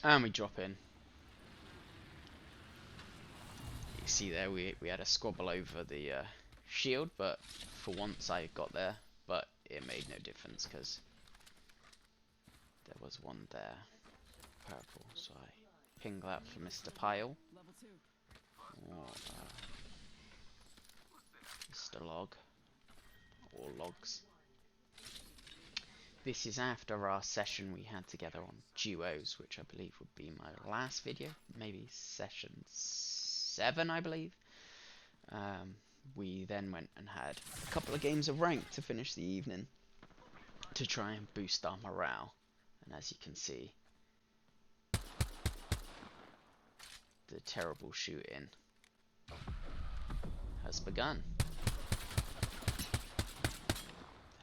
And we drop in. You see there, we had a squabble over the shield, but for once I got there, but it made no difference because there was one there, purple, so I ping that for Mr. Pyle, or Mr. Log, or Logs. This is after our session we had together on duos, which I believe would be my last video, maybe session 7 I believe. We then went and had a couple of games of rank to finish the evening to try and boost our morale, and as you can see, the terrible shooting has begun.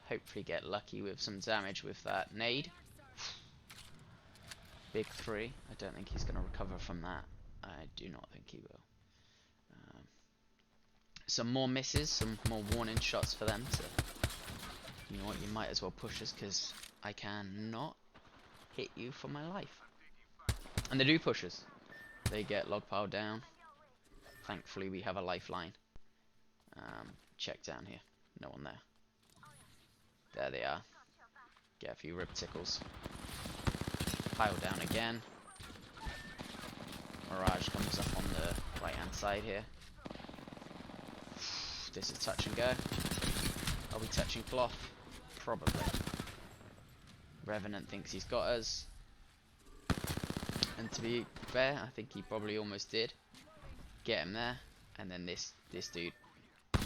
Hopefully get lucky with some damage with that nade. Big 3. I don't think he's going to recover from that. I do not think he will. Some more misses, some more warning shots for them to... You know what, you might as well push us because I cannot hit you for my life. And they do push us. They get log pile down. Thankfully we have a lifeline. Check down here. No one there. There they are. Get a few rib tickles. Pile down again. Mirage comes up on the right hand side here. This is touch and go. Are we touching cloth? Probably. Revenant thinks he's got us. And to be fair, I think he probably almost did. Get him there. And then this dude,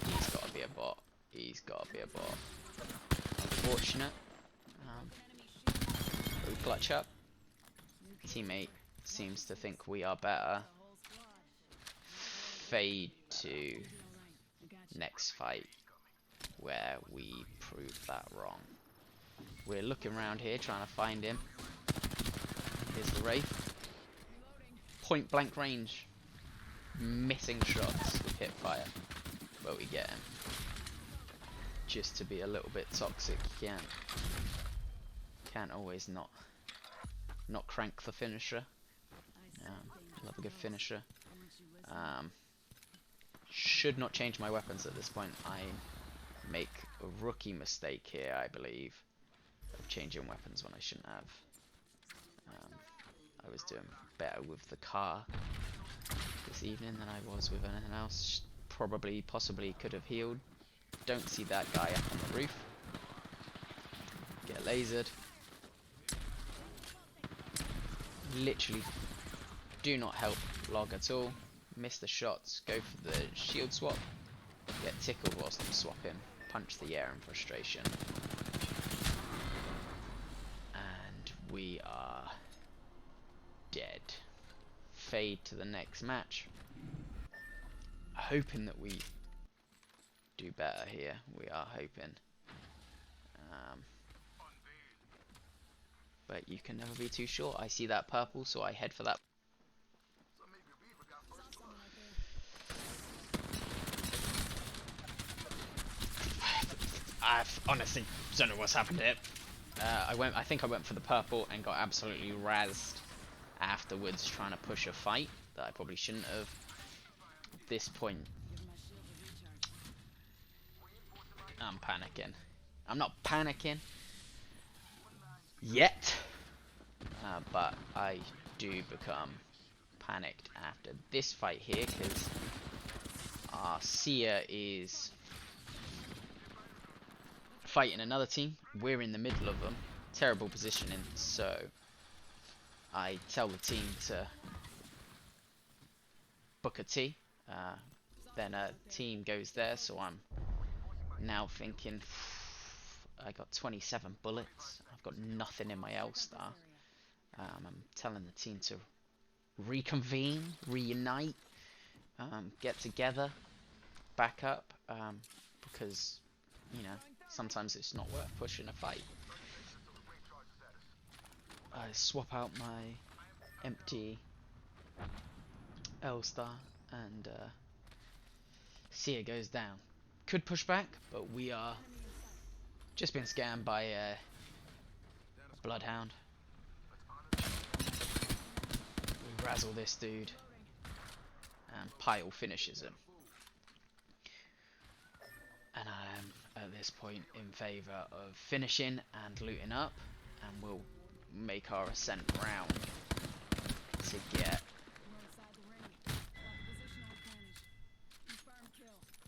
he's got to be a bot. He's got to be a bot. Unfortunate. We clutch up. Teammate seems to think we are better. Fade to next fight where we prove that wrong. We're looking around here trying to find him. Here's the Wraith. Point blank range. Missing shots with hip fire. But we get him. Just to be a little bit toxic, you can't always not crank the finisher. Love a good finisher. Should not change my weapons at this point. I make a rookie mistake here, I believe, of changing weapons when I shouldn't have. I was doing better with the car this evening than I was with anything else. Probably, possibly could have healed. Don't see that guy up on the roof. Get lasered. Literally do not help Log at all. Miss the shots. Go for the shield swap. Get tickled whilst I'm swapping. Punch the air in frustration. And we are dead. Fade to the next match. Hoping that we do better here. We are hoping. But you can never be too sure. I see that purple, so I head for that. I honestly don't know what's happened here. I think I went for the purple and got absolutely razzed afterwards trying to push a fight that I probably shouldn't have. At this point, I'm panicking. I'm not panicking yet, but I do become panicked after this fight here because our seer is fighting another team. We're in the middle of them. Terrible positioning, so I tell the team to book a T. Then a team goes there, so I'm now thinking, I got 27 bullets. I've got nothing in my L-star. I'm telling the team to reconvene, reunite, get together, back up, because, you know, sometimes it's not worth pushing a fight. I swap out my empty L-star and Seer goes down. Could push back, but we are just been scammed by a bloodhound. razzle this dude. And Pyle finishes him. And I'm at this point in favour of finishing and looting up, and we'll make our ascent round to get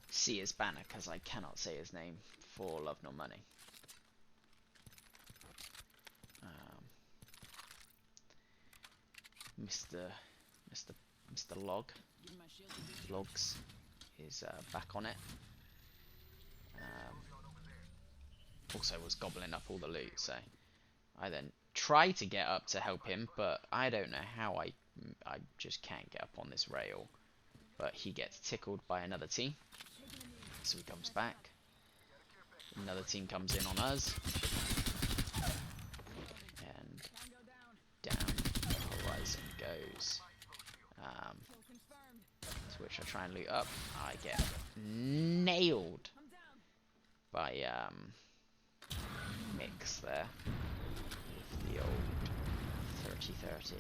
Seer's banner, because I cannot say his name for love nor money. Mr. Logs is back on it. Also was gobbling up all the loot, so I then try to get up to help him, but I don't know how I just can't get up on this rail. But he gets tickled by another team, so he comes back. Another team comes in on us, and down the horizon goes. To which I try and loot up. I get nailed by Mix there with the old 30-30.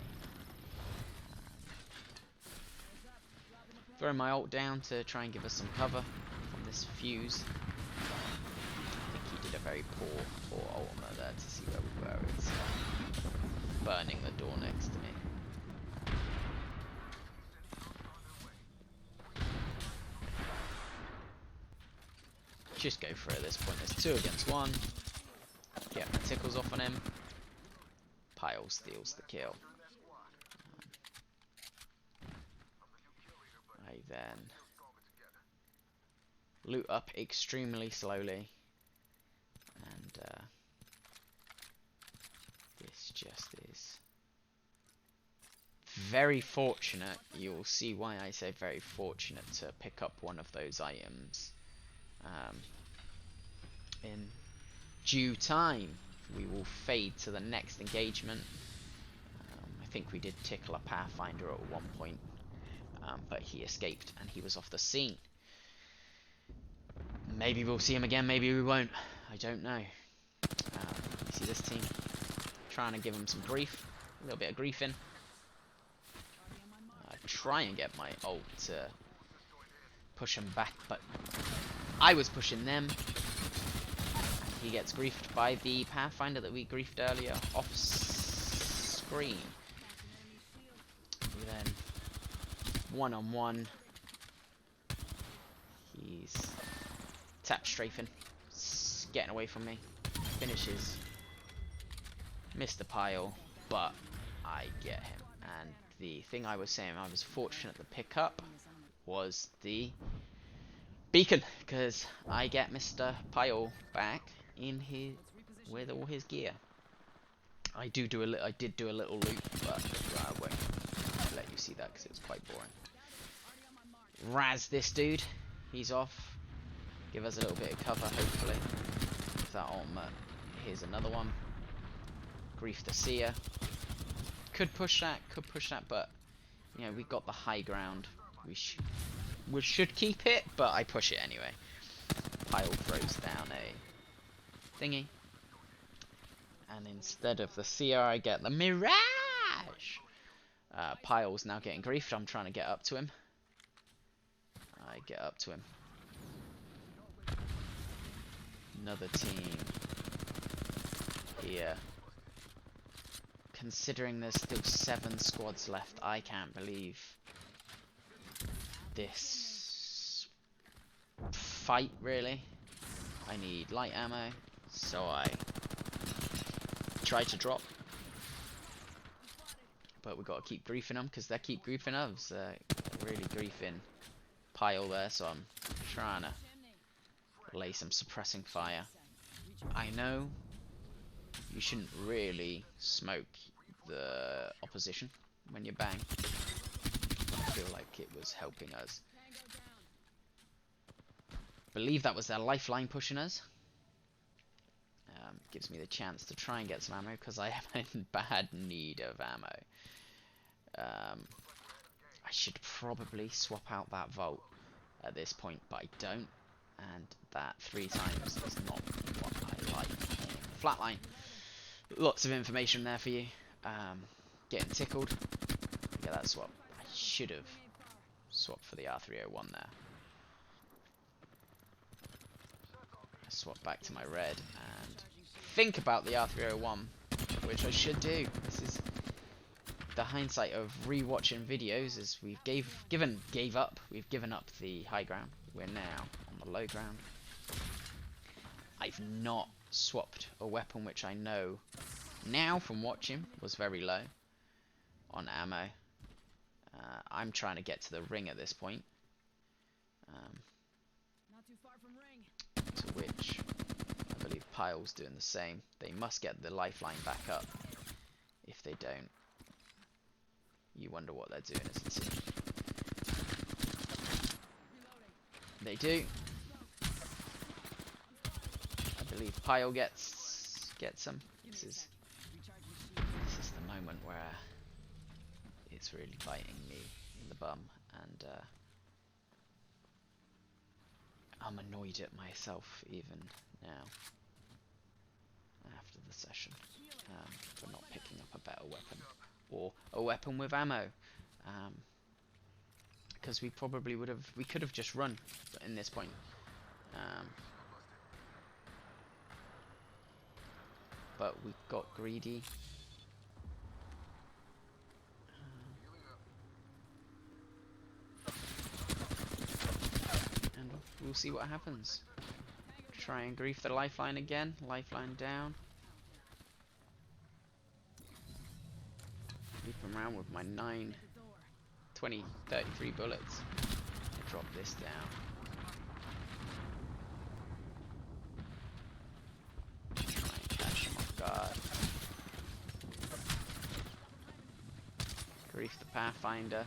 Throw my ult down to try and give us some cover from this fuse. I think he did a very poor ultimate there to see where we were. It's burning the door next to me. Just go for it at this point. There's 2 against 1. Get my tickles off on him. Pyle steals the kill. I then loot up extremely slowly, and this just is very fortunate. You'll see why I say very fortunate to pick up one of those items. In due time, we will fade to the next engagement. I think we did tickle a Pathfinder at one point, but he escaped and he was off the scene. Maybe we'll see him again, maybe we won't. I don't know. You see this team trying to give him some grief, a little bit of grief in. Try and get my ult to push him back, but I was pushing them. He gets griefed by the Pathfinder that we griefed earlier off screen. We then one-on-one. He's tap strafing, getting away from me. Finishes Mr. Pyle, but I get him. And the thing I was saying I was fortunate to pick up was the beacon, because I get Mr. Pyle back in his with all his gear. I did do a little loot, but I won't let you see that because it was quite boring. Razz this dude, he's off. Give us a little bit of cover, hopefully. With that ultimate. Here's another one. Grief the Seer. Could push that, but you know, we got the high ground. We should keep it, but I push it anyway. Pyle throws down a thingy. And instead of the Seer, I get the Mirage! Pyle's now getting griefed. I'm trying to get up to him. I get up to him. Another team here. Considering there's still 7 squads left, I can't believe this fight, really. I need light ammo, so I try to drop. But we've got to keep griefing them, because they keep griefing us. They're really griefing Pyle there, so I'm trying to lay some suppressing fire. I know you shouldn't really smoke the opposition when you bang. I feel like it was helping us. Believe that was their lifeline pushing us. Gives me the chance to try and get some ammo, because I am in bad need of ammo. I should probably swap out that Volt at this point, but I don't. And that 3 times is not what I like. Flatline. Lots of information there for you. Getting tickled. Yeah, that's what I should have swapped for the R301 there. I swap back to my red and think about the R301, which I should do. This is the hindsight of rewatching videos, as we've gave up the high ground. We're now on the low ground. I've not swapped a weapon which I know now from watching was very low on ammo. I'm trying to get to the ring at this point, to which I believe Pyle's doing the same. They must get the lifeline back up. If they don't, you wonder what they're doing as a team. They do. I believe Pyle gets them. This is the moment where it's really biting me in the bum, and I'm annoyed at myself even now, after the session, for not picking up a better weapon, or a weapon with ammo, because we could have just run in this point, but we got greedy. And we'll see what happens. Try and grief the lifeline again. Lifeline down. Loop around with my 33 bullets. Drop this down. Try and catch him off guard. Grief the Pathfinder.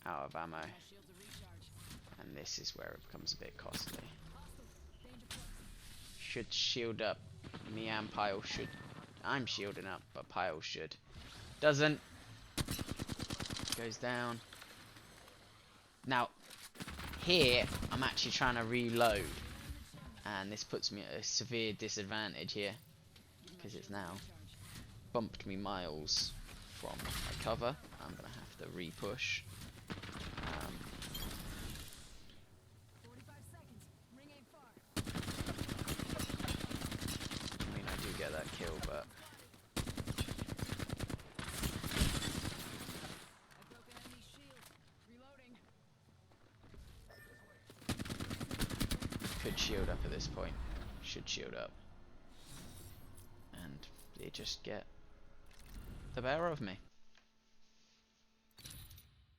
Out of ammo. And this is where it becomes a bit costly. Should shield up. Me and Pyle should. I'm shielding up, but Pyle should. Doesn't. Goes down. Now, here, I'm actually trying to reload. And this puts me at a severe disadvantage here. Because it's now bumped me miles from my cover. I'm going to have to re-push. I mean, I do get that kill, but could shield up at this point. Should shield up. And they just get the better of me.